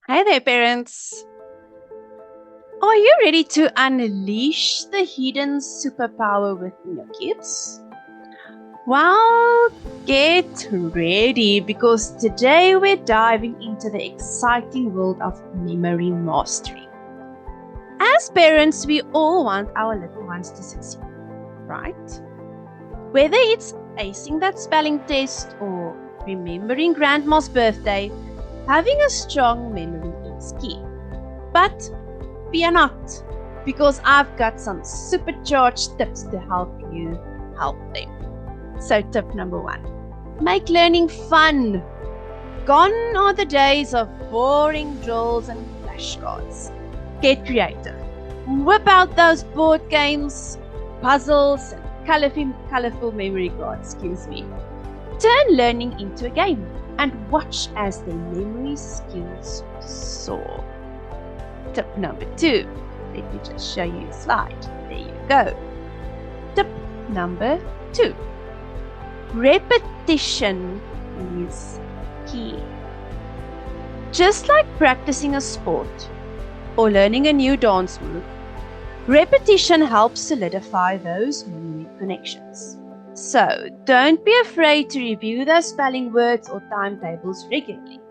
Hi there, parents. Are you ready to unleash the hidden superpower within your kids? Well, get ready because today we're diving into the exciting world of memory mastery. As parents, we all want our little ones to succeed, right? Whether it's acing that spelling test or remembering grandma's birthday, having a strong memory is key. But fear not, because I've got some supercharged tips to help you help them. So, tip number one, make learning fun. Gone are the days of boring drills and flashcards. Get creative. Whip out those board games, puzzles, and colorful memory cards, Turn learning into a game and watch as the memory skills soar. Tip number two. Let me just show you a slide. There you go. Tip number two. Repetition is key. Just like practicing a sport or learning a new dance move, repetition helps solidify those memory connections. So, don't be afraid to review those spelling words or timetables regularly.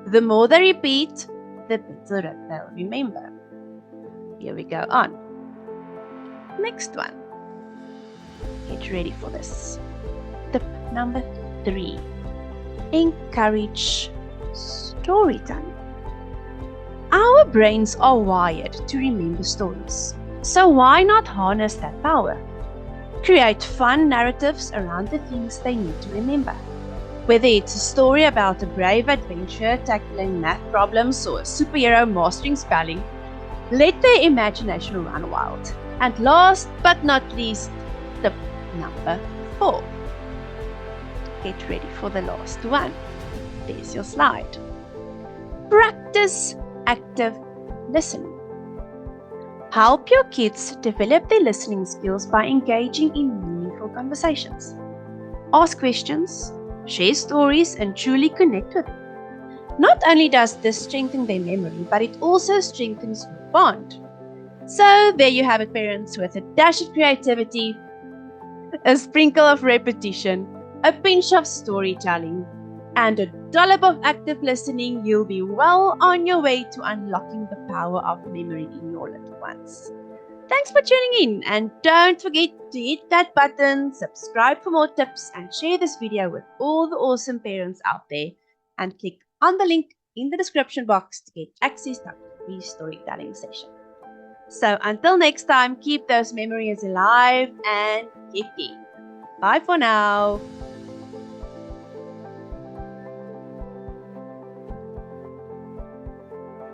The more they repeat, the better they'll remember. Here we go on. Next one. Get ready for this. Tip number 3. Encourage storytelling. Our brains are wired to remember stories. So why not harness that power? Create fun narratives around the things they need to remember. Whether it's a story about a brave adventurer tackling math problems or a superhero mastering spelling, let their imagination run wild. And last but not least, tip number 4. Get ready for the last one. There's your slide. Practice active listening. Help your kids develop their listening skills by engaging in meaningful conversations. Ask questions, share stories, and truly connect with them. Not only does this strengthen their memory, but it also strengthens your bond. So there you have it, parents, with a dash of creativity, a sprinkle of repetition, a pinch of storytelling, and a dollop of active listening, you'll be well on your way to unlocking the power of memory in your little ones. Thanks for tuning in, and don't forget to hit that button, subscribe for more tips, and share this video with all the awesome parents out there, and click on the link in the description box to get access to our free storytelling session. So until next time, keep those memories alive and keep game. Bye for now.